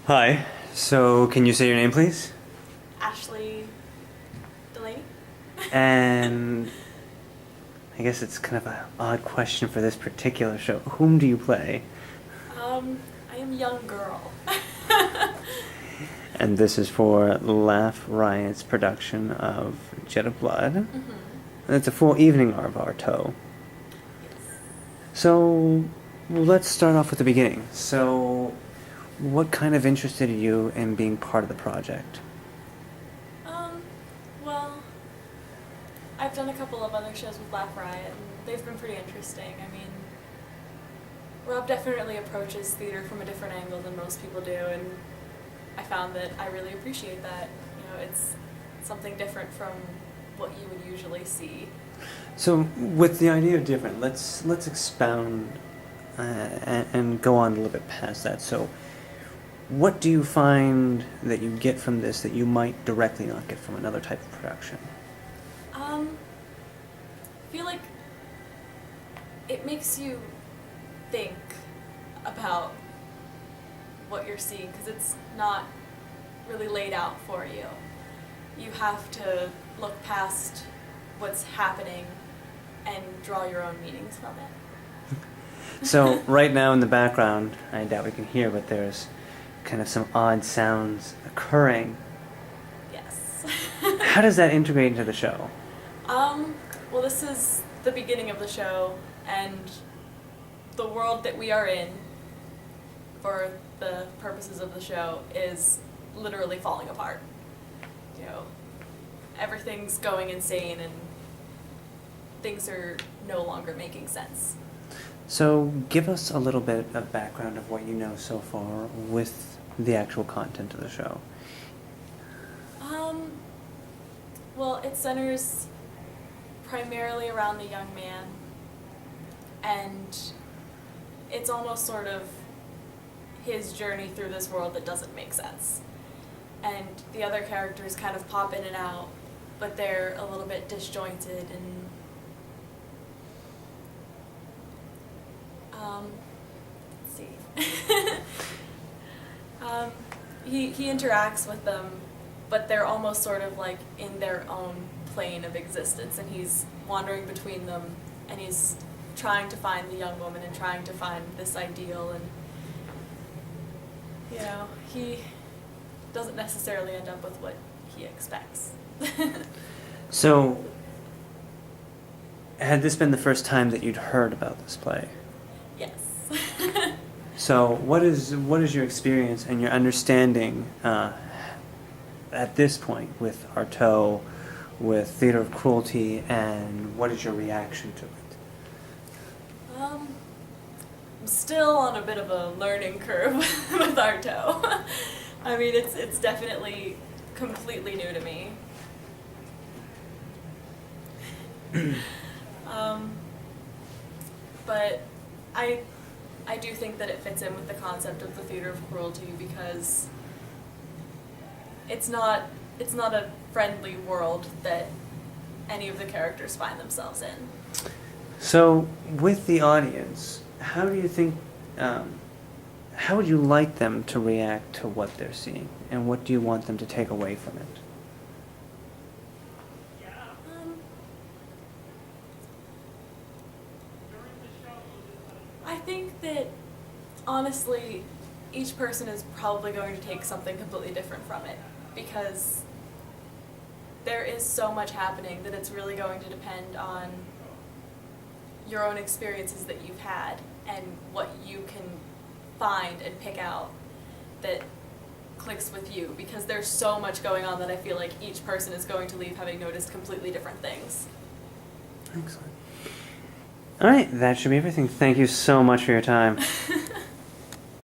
Hi. So, can you say your name, please? Ashley Delaney. And I guess it's kind of an odd question for this particular show. Whom do you play? I am a young girl. And this is for Laugh Riot's production of Jet of Blood. Mm-hmm. And it's a full evening of Artaud. Yes. So, let's start off with the beginning. So, what kind of interested you in being part of the project? Well, I've done a couple of other shows with Laugh Riot, and they've been pretty interesting. I mean, Rob definitely approaches theater from a different angle than most people do, and I found that I really appreciate that. You know, it's something different from what you would usually see. So, with the idea of different, let's expound and go on a little bit past that. So, what do you find that you get from this that you might directly not get from another type of production? I feel like it makes you think about what you're seeing, because it's not really laid out for you. You have to look past what's happening and draw your own meanings from it. So, right now in the background, I doubt we can hear, but there's kind of some odd sounds occurring. Yes. How does that integrate into the show? Well, this is the beginning of the show, and the world that we are in, for the purposes of the show, is literally falling apart. You know, everything's going insane, and things are no longer making sense. So, give us a little bit of background of what you know so far with the actual content of the show. Well, it centers primarily around the young man, and it's almost sort of his journey through this world that doesn't make sense. And the other characters kind of pop in and out, but they're a little bit disjointed and let's see. He interacts with them, but they're almost sort of like in their own plane of existence, and he's wandering between them, and he's trying to find the young woman and trying to find this ideal, and you know, he doesn't necessarily end up with what he expects. So, had this been the first time that you'd heard about this play? Yes. So, what is your experience and your understanding at this point with Artaud, with Theater of Cruelty, and what is your reaction to it? I'm still on a bit of a learning curve with Artaud. I mean, it's definitely completely new to me. But I do think that it fits in with the concept of the theater of cruelty, because it's not a friendly world that any of the characters find themselves in. So, with the audience, how do you think, how would you like them to react to what they're seeing, and what do you want them to take away from it? I think that, honestly, each person is probably going to take something completely different from it, because there is so much happening that it's really going to depend on your own experiences that you've had and what you can find and pick out that clicks with you, because there's so much going on that I feel like each person is going to leave having noticed completely different things. Excellent. All right, that should be everything. Thank you so much for your time.